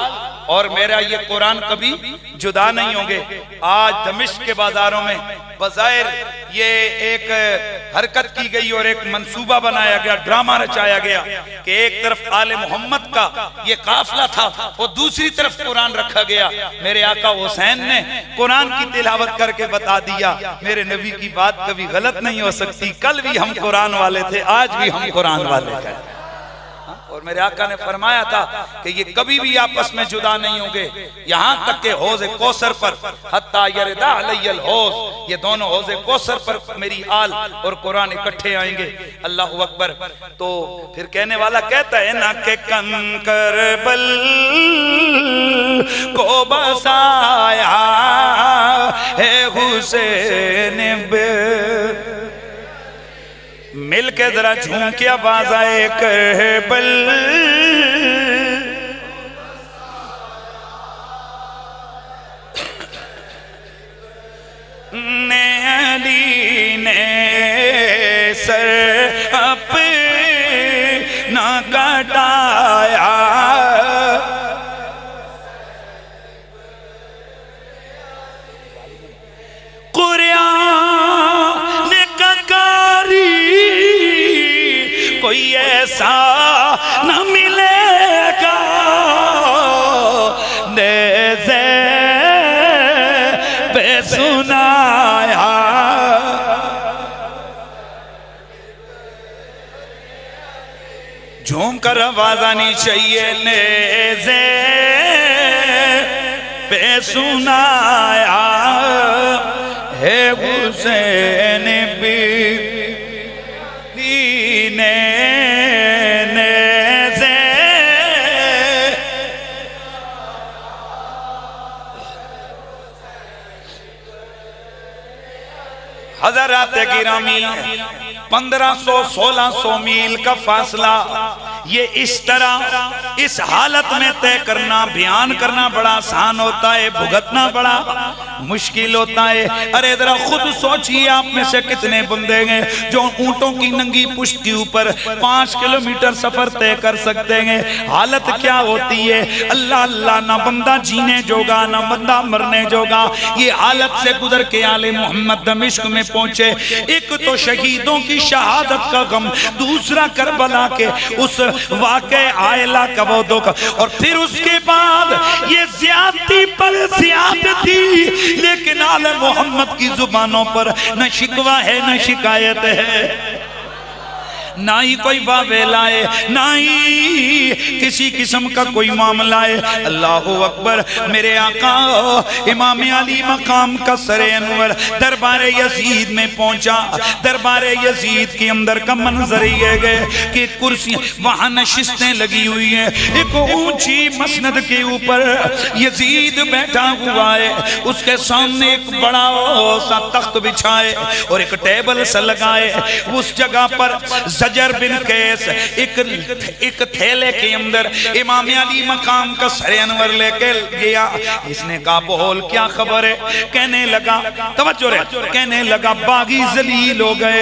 اور میرا یہ قرآن کبھی جدا نہیں ہوں گے. آج دمشق کے بازاروں میں بظاہر یہ ایک حرکت کی گئی اور ایک منصوبہ بنایا گیا, ڈرامہ رچایا گیا کہ ایک طرف آل محمد کا یہ قافلہ تھا اور دوسری طرف قرآن رکھا گیا. میرے آقا حسین نے قرآن کی تلاوت کر کے بتا دیا میرے نبی کی بات کبھی غلط نہیں ہو سکتی, کل بھی ہم قرآن والے تھے, آج بھی ہم قرآن والے ہیں. اور میرے آقا نے فرمایا تھا کہ یہ کبھی بھی آپس میں جدا نہیں ہوں گے یہاں تک کہ حوض کوثر پر حتی یردا علی الحوض, یہ دونوں حوض کوثر پر میری آل اور قرآن اکٹھے آئیں گے. اللہ اکبر. تو پھر کہنے والا کہتا ہے نا کہ کنکربل کو بسایا ہے حسین مل کے ذرا جھوم کے آواز آئے کربل نے علی نے سر اپنا کٹایا قرآن کا کاری کوئی ایسا نہ ملے گا نیزے پہ سنایا جھوم کر آواز آنی چاہیے نیزے پہ سنایا ہے حسین حضرات گرامی 1500-1600 میل کا فاصلہ یہ اس طرح اس حالت میں طے کرنا بیان کرنا بڑا آسان ہوتا ہے, بھگتنا بڑا مشکل ہوتا ہے۔ ارے ذرا خود سوچئے آپ میں سے کتنے بندے ہیں جو اونٹوں کی ننگی پشت کے اوپر 5 کلومیٹر سفر طے کر سکتے ہیں۔ حالت کیا ہوتی ہے؟ اللہ اللہ، نہ بندہ جینے جوگا نہ بندہ مرنے جوگا۔ یہ حالت سے گزر کے آل محمد دمشق میں پہنچے۔ ایک تو شہیدوں کی شہادت کا غم، دوسرا کربلا کے اس واقع عائلہ کا وہ دکھ، اور پھر اس کے بعد یہ زیادتی پر زیادتی۔ لیکن آل محمد کی زبانوں پر نہ شکوہ ہے نہ شکایت ہے، نہ ہی کوئی واویلا ہے، نہ ہی کسی قسم کا کوئی معاملہ ہے۔ اللہ اکبر۔ میرے آقا امام علی مقام کا سر انور دربار یزید میں پہنچا۔ دربار یزید کے اندر کا منظر یہ گئے کہ کرسی وہاں نشستیں لگی ہوئی ہیں، ایک اونچی مسند کے اوپر یزید بیٹھا ہوا ہے، اس کے سامنے ایک بڑا سا تخت بچھائے اور ایک ٹیبل سا لگائے۔ اس جگہ پر زجر بن قیس ایک تھیلے کے اندر امام علی مقام کا سر انور لے کے گیا۔ اس نے کہا بول کیا خبر ہے؟ کہنے لگا، توجہ رہے، کہنے لگا باغی ذلیل ہو گئے۔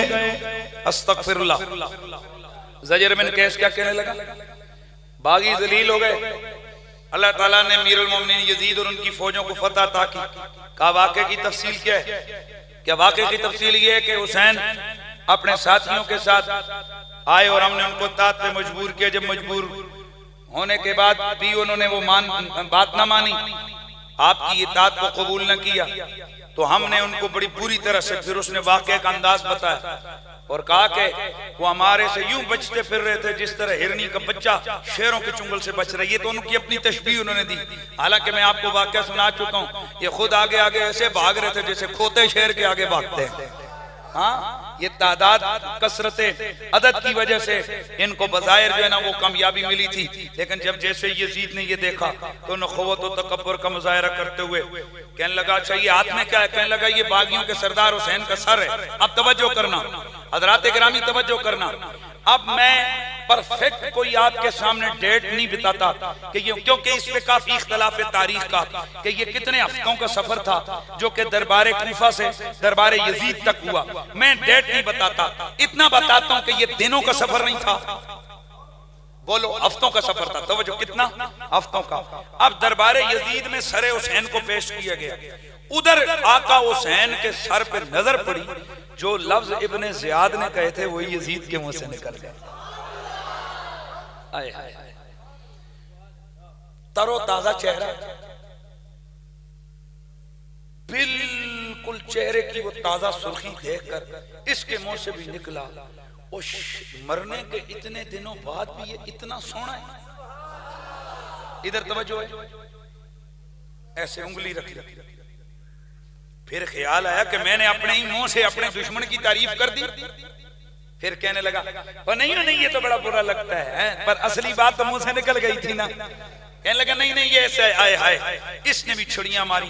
استغفر اللہ۔ زجر بن قیس کیا کہنے لگا؟ باغی ذلیل ہو گئے۔ اللہ تعالیٰ نے امیر المومنین یزید اور ان کی فوجوں کو فتح عطا کی۔ کہا واقعے کی تفصیل کیا ہے؟ کیا واقعے کی تفصیل یہ ہے کہ حسین اپنے ساتھیوں کے ساتھ آئے اور ہم نے ان کو اطاعت پہ مجبور کیا۔ جب مجبور ہونے کے بعد بھی انہوں نے وہ بات نہ مانی، آپ کی اطاعت کو قبول نہ کیا، تو ہم نے ان کو بڑی بری طرح سے پھر اس نے واقعے کا انداز بتایا اور کہا کہ وہ ہمارے سے یوں بچتے پھر رہے تھے جس طرح ہرنی کا بچہ شیروں کے چنگل سے بچ رہا ہے۔ یہ تو ان کی اپنی تشبیہ انہوں نے دی، حالانکہ میں آپ کو واقعہ سنا چکا ہوں۔ یہ خود آگے آگے ایسے بھاگ رہے تھے جیسے کھوتے شیر کے آگے بھاگتے ہیں۔ ہاں، یہ تعداد کثرت عدد کی وجہ سے ان کو بظاہر جو ہے نا وہ کامیابی ملی تھی، لیکن جب جیسے یزید نے یہ دیکھا تو نخوت و تکبر کا مظاہرہ کرتے ہوئے کہنے لگا اچھا یہ ہاتھ میں کیا ہے؟ کہنے لگا یہ باغیوں کے سردار حسین کا سر ہے۔ اب توجہ کرنا حضرات گرامی، توجہ کرنا۔ اب میں پرفیکٹ کوئی آپ کے سامنے ڈیٹ نہیں بتاتا کہ یہ، کیونکہ اس پہ کافی اختلاف تاریخ کا کہ یہ کتنے ہفتوں کا سفر تھا جو کہ دربار کوفہ سے دربار یزید تک ہوا۔ میں ڈیٹ نہیں بتاتا، اتنا بتاتا ہوں کہ یہ دنوں کا سفر نہیں تھا، بولو ہفتوں کا سفر تھا۔ توجہ، کتنا؟ ہفتوں کا۔ اب دربار یزید میں سر حسین کو پیش کیا گیا، ادھر آقا حسین کے سر پہ نظر پڑی، جو لفظ ابن زیاد نے کہے تھے وہی یزید کے منہ سے نکل گئے۔ آئے آئے آئے، تر و تازہ چہرہ، بالکل چہرے کی وہ تازہ سرخی دیکھ کر اس کے منہ سے بھی نکلا مرنے کے اتنے دنوں بعد بھی یہ اتنا سونا ہے۔ ادھر توجہ ہے، ایسے انگلی رکھ لی۔ پھر خیال آیا کہ میں نے اپنے ہی منہ سے اپنے دشمن کی تعریف کر دی۔ پھر کہنے لگا نہیں یہ تو بڑا برا لگتا ہے، پر اصلی بات تو منہ سے نکل گئی تھی نا۔ کہنے لگا نہیں یہ ایسے آئے ہائے۔ اس نے بھی چھڑیاں ماری۔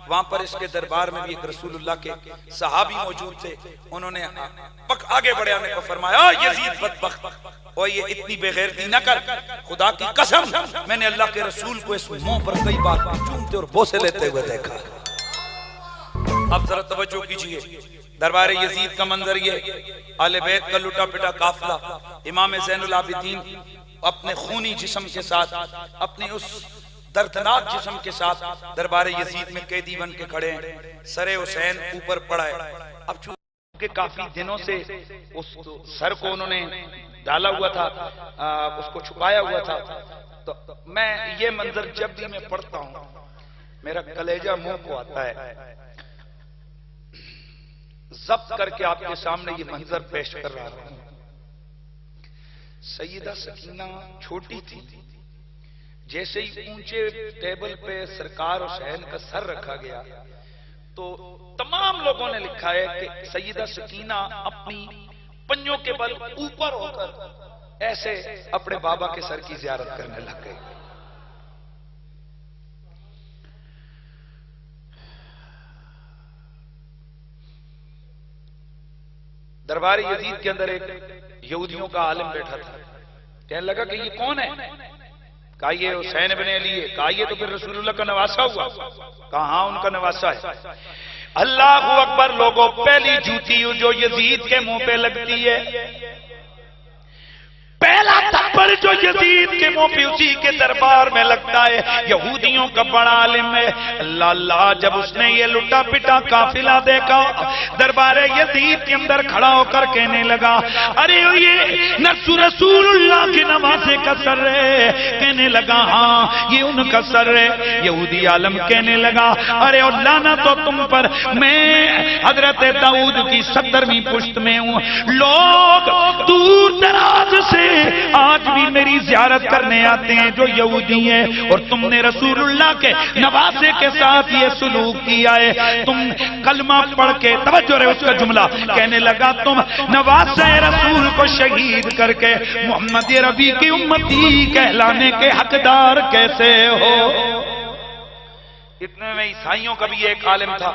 وہاں پر اس کے دربار میں بھی ایک رسول اللہ کے صحابی موجود تھے، انہوں نے آگے بڑھے آنے کو فرمایا یزید بدبخت، اور یہ اتنی بے غیرتی نہ کر، خدا کی قسم میں نے اللہ کے رسول کو اس منہ پر کئی بار چومتے اور بوسے لیتے ہوئے دیکھا۔ اب ذرا توجہ کیجئے، دربار یزید کا منظر یہ، آل بیت کا لٹا پٹا قافلہ، امام زین العابدین اپنے خونی جسم کے ساتھ، اپنے اس دردناک جسم کے ساتھ دربار یزید میں قیدی بن کے کھڑے ہیں، سر حسین اوپر پڑا ہے۔ اب چونکہ کافی دنوں سے اس سر کو انہوں نے ڈالا ہوا تھا، اس کو چھپایا ہوا تھا، تو میں یہ منظر جب بھی میں پڑھتا ہوں میرا کلیجہ منہ کو آتا ہے۔ ضبط کر کے آپ کے سامنے یہ منظر پیش کر رہا ہوں۔ سیدہ سکینہ چھوٹی تھی، جیسے ہی اونچے ٹیبل پہ سرکار حسین کا سر رکھا گیا تو تمام لوگوں نے لکھا ہے کہ سیدہ سکینہ اپنی پنجوں کے بل اوپر ہو کر ایسے اپنے بابا کے سر کی زیارت کرنے لگ گئی۔ دربار یزید کے اندر ایک یہودیوں کا عالم بیٹھا تھا، کہنے لگا کہ یہ کون ہے؟ کہا یہ حسین بن علی ہے، کہا یہ تو پھر رسول اللہ کا نواسا ہوا، کہا ہاں ان کا نواسا ہے۔ اللہ اکبر لوگوں، پہلی جوتی جو یزید کے منہ پہ لگتی ہے، پہلا تھپڑ جو یزید کے منہ پہ اسی کے دربار میں لگتا ہے، یہودیوں کا بڑا عالم ہے اللہ اللہ، جب اس نے یہ لٹا پٹا قافلہ دیکھا، دربار یزید کے اندر کھڑا ہو کر کہنے لگا ارے یہ رسول اللہ کے نواسے کا سر ہے، کہنے لگا ہاں یہ ان کا سر ہے۔ یہودی عالم کہنے لگا ارے اور لعنت تو تم پر، میں حضرت داؤد کی 70ویں پشت میں ہوں، لوگ دور دراز سے آج بھی میری زیارت کرنے آتے ہیں جو یہودی ہیں، اور تم نے رسول اللہ کے نواسے کے ساتھ یہ سلوک کیا ہے۔ تم کلمہ پڑھ کے، توجہ رہے اس کا جملہ، کہنے لگا تم نواسے رسول کو شہید کر کے محمد ربی کی امتی کہلانے کے حقدار کیسے ہو؟ اتنے میں عیسائیوں کا بھی ایک عالم تھا،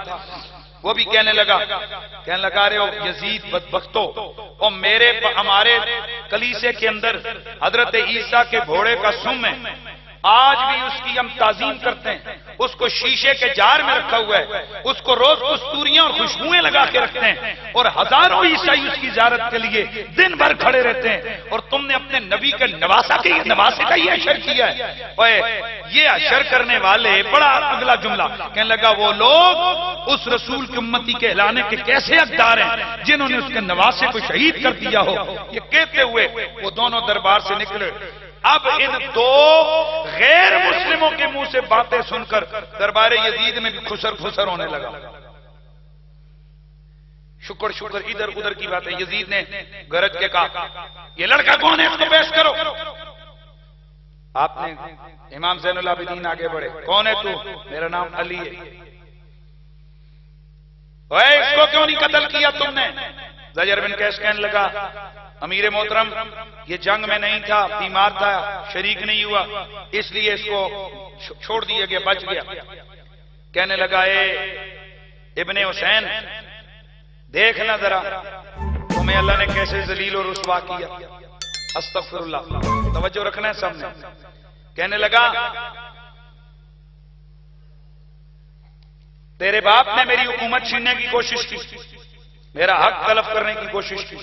وہ بھی کہنے لگا رہے ہو یزید بدبختو، اور ہمارے کلیسے کے اندر حضرت عیسیٰ کے گھوڑے کا سم ہے، آج بھی اس کی ہم تعظیم کرتے ہیں، اس کو شیشے کے جار میں رکھا ہوا ہے، اس کو روز کستوریاں اور خوشبوئیں لگا کے رکھتے ہیں، اور ہزاروں عیسائی اس کی زیارت کے لیے دن بھر کھڑے رہتے ہیں، اور تم نے اپنے نبی کے نواسے کا یہ اشر کیا ہے۔ یہ اشر کرنے والے، بڑا اگلا جملہ کہنے لگا وہ لوگ اس رسول کی امتی کہلانے کے کیسے حقدار ہیں جنہوں نے اس کے نواسے کو شہید کر دیا ہو؟ یہ کہتے ہوئے وہ دونوں دربار سے نکلے۔ اب ان دو غیر مسلموں کے منہ سے باتیں سن کر دربار یزید میں بھی خسر ہونے لگا۔ شکر ادھر ادھر کی باتیں، یزید نے گرج کے کہا یہ لڑکا کون ہے، اس کو پیش کرو۔ آپ نے امام زین العابدین آگے بڑھے، کون ہے تو؟ میرا نام علی ہے۔ اس کو کیوں نہیں قتل کیا تم نے؟ زجر بن قیس کہنے لگا امیر محترم یہ جنگ میں نہیں تھا، بیمار تھا، شریک نہیں ہوا، اس لیے اس کو چھوڑ دیا گیا، بچ گیا۔ کہنے لگا اے ابن حسین دیکھنا ذرا تمہیں اللہ نے کیسے ذلیل و رسوا کیا، استغفر اللہ، توجہ رکھنا ہے سب نے۔ کہنے لگا تیرے باپ نے میری حکومت چھیننے کی کوشش کی، میرا حق طلب کرنے کی کوشش کی،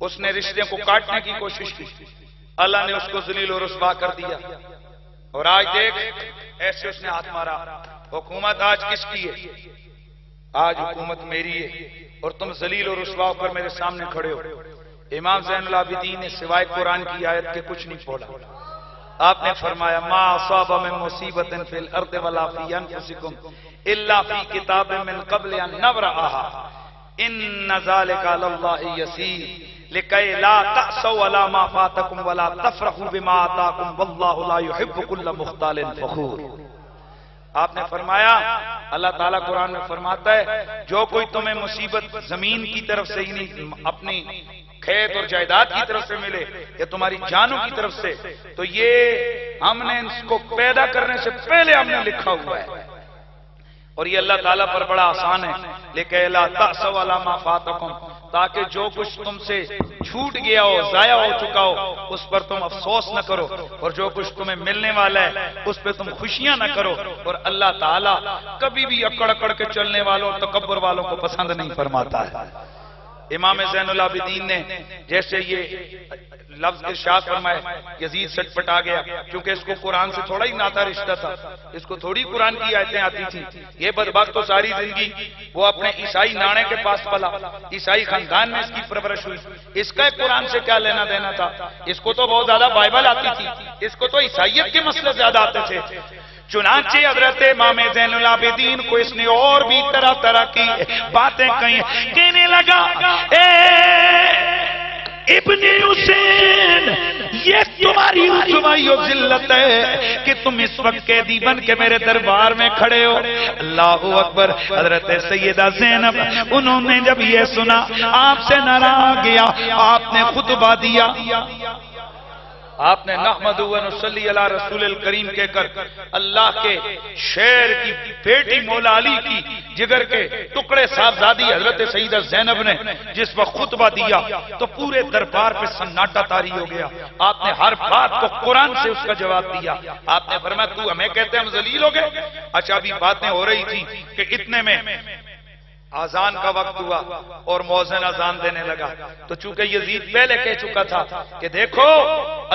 اس نے رشتے کو کاٹنے کی کوشش کی، اللہ نے اس کو ذلیل و رسوا کر دیا، اور آج دیکھ ایسے اس نے ہاتھ مارا۔ حکومت آج کس کی ہے؟ آج حکومت میری ہے، اور تم ذلیل و رسوا ہو کر میرے سامنے کھڑے ہو۔ امام زین العابدین نے سوائے قرآن کی آیت کے کچھ نہیں بولا۔ آپ نے فرمایا ما اصاب من مصیبت فی الارض ولا فی انفسکم الا فی کتاب من قبل ان نبرأها ان ذلک علی اللہ یسیر لکی لا تأسوا علی ما فاتکم ولا تفرحوا بما آتاکم واللہ لا يحب کل مختال فخور۔ آپ نے فرمایا اللہ تعالیٰ قرآن میں فرماتا ہے جو کوئی تمہیں مصیبت زمین کی طرف سے ہی نہیں، اپنی کھیت اور جائیداد کی طرف سے ملے یا تمہاری جانوں کی طرف سے، تو یہ ہم نے اس کو پیدا کرنے سے پہلے ہم نے لکھا ہوا ہے، اور یہ اللہ تعالیٰ پر بڑا آسان ہے۔ لیکن لا تأسوا علی ما فاتکم، تاکہ جو کچھ تم سے چھوٹ گیا ہو، ضائع ہو چکا ہو، اس پر تم افسوس نہ کرو، اور جو کچھ تمہیں ملنے والا ہے اس پہ تم خوشیاں نہ کرو۔ اور اللہ تعالیٰ کبھی بھی اکڑ اکڑ کے چلنے والوں، تکبر والوں کو پسند نہیں فرماتا ہے۔ امام زین العابدین نے جیسے یہ لفظ ارشاد فرمائے یزید سچ پٹا گیا، کیونکہ اس کو قرآن سے تھوڑا ہی ناتا رشتہ تھا، اس کو تھوڑی قرآن کی آیتیں آتی تھیں۔ یہ بدبخت تو ساری زندگی وہ اپنے عیسائی نانے کے پاس پلا، عیسائی خاندان میں اس کی پرورش ہوئی، اس کا قرآن سے کیا لینا دینا تھا؟ اس کو تو بہت زیادہ بائبل آتی تھی، اس کو تو عیسائیت کے مسئلے زیادہ آتے تھے۔ چنانچہ حضرت امام زین العابدین کو اس نے اور بھی طرح طرح کی باتیں کہیں، کہنے لگا اے ابن حسین یہ تمہاری رسوائی و ذلت ہے کہ تم اس وقت قیدی بن کے میرے دربار میں کھڑے ہو۔ اللہ اکبر۔ حضرت سیدہ زینب انہوں نے جب یہ سنا آپ سے ناراض گیا، آپ نے خطبہ دیا، آپ نے نحمد و نصلی علی رسول الکریم کہہ کر اللہ کے شیر کی بیٹی مولا علی کی جگر کے ٹکڑے صاحبزادی حضرت سیدہ زینب نے جس وقت خطبہ دیا تو پورے دربار پہ سناٹا طاری ہو گیا. آپ نے ہر بات کو قرآن سے اس کا جواب دیا. آپ نے فرمایا تو ہمیں کہتے ہیں ہم ذلیل ہو گئے. اچھا ابھی باتیں ہو رہی تھی کہ اتنے میں آزان کا وقت ہوا اور مؤذن آزان دینے لگا. تو چونکہ یزید پہلے کہہ چکا تھا کہ دیکھو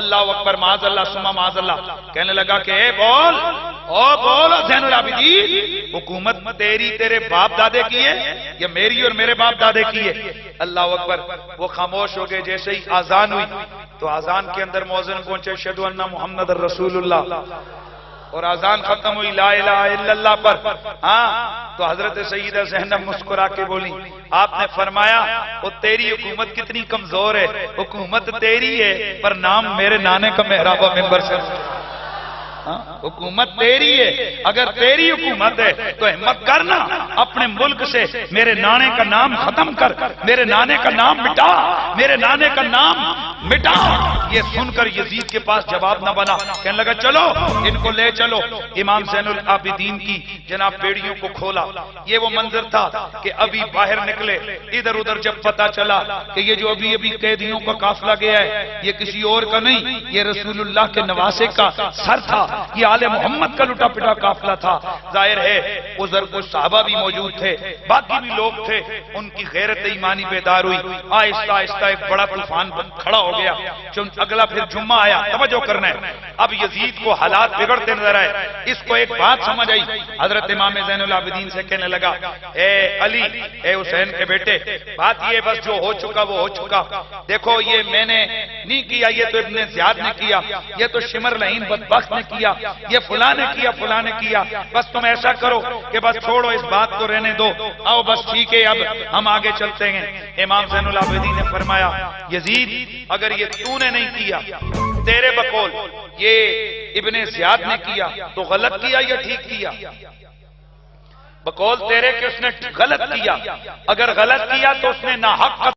اللہ اکبر معاذ اللہ ثم معاذ اللہ، کہنے لگا کہ اے بول زین العابدین، حکومت تیری تیرے باپ دادے کی ہے یا میری اور میرے باپ دادے کی ہے؟ اللہ اکبر. وہ خاموش ہو گئے. جیسے ہی آزان ہوئی تو آزان کے اندر مؤذن پہنچے اشہد ان محمد رسول اللہ، اور آزان ختم ہوئی لا الہ الا اللہ پر. ہاں تو حضرت سیدہ زینب مسکرا کے بولی. آپ نے فرمایا وہ تیری حکومت کتنی کمزور ہے، حکومت تیری ہے پر نام میرے نانے کا محراب ممبر سے. حکومت تیری ہے، اگر تیری حکومت ہے تو ہمت کرنا اپنے ملک سے میرے نانے کا نام ختم کر، میرے نانے کا نام مٹا، میرے نانے کا نام مٹا. یہ سن کر یزید کے پاس جواب نہ بنا. کہنے لگا چلو ان کو لے چلو. امام زین العابدین کی جناب بیڑیوں کو کھولا. یہ وہ منظر تھا کہ ابھی باہر نکلے، ادھر ادھر جب پتا چلا کہ یہ جو ابھی ابھی قیدیوں کا قافلہ گیا ہے یہ کسی اور کا نہیں، یہ رسول اللہ کے نواسے کا سر تھا، یہ آل محمد کا لٹا پٹا قافلہ تھا. ظاہر ہے ادھر کچھ صحابہ بھی موجود تھے، باقی بھی لوگ تھے. ان کی غیرت ایمانی بیدار ہوئی. آہستہ آہستہ ایک بڑا طوفان کھڑا ہو گیا. اگلا پھر جمعہ آیا. توجہ کرنا ہے، اب یزید کو حالات بگڑتے نظر آئے. اس کو ایک بات سمجھ آئی. حضرت امام زین العابدین سے کہنے لگا اے علی، اے حسین کے بیٹے، بات یہ بس جو ہو چکا وہ ہو چکا. دیکھو یہ میں نے نہیں کیا، یہ تو ابن زیاد نے کیا، یہ تو شمر لعین بدبخت نے کیا، یہ فلاں نے کیا، فلاں نے کیا. بس تم ایسا کرو کہ بس چھوڑو اس بات کو رہنے دو. آؤ بس ٹھیک ہے اب ہم آگے چلتے ہیں. امام زین العابدین نے فرمایا یزید اگر یہ تو نے نہیں کیا، تیرے بقول یہ ابن زیاد نے کیا تو غلط کیا یا ٹھیک کیا؟ بقول تیرے کہ اس نے غلط کیا. اگر غلط کیا تو اس نے ناحق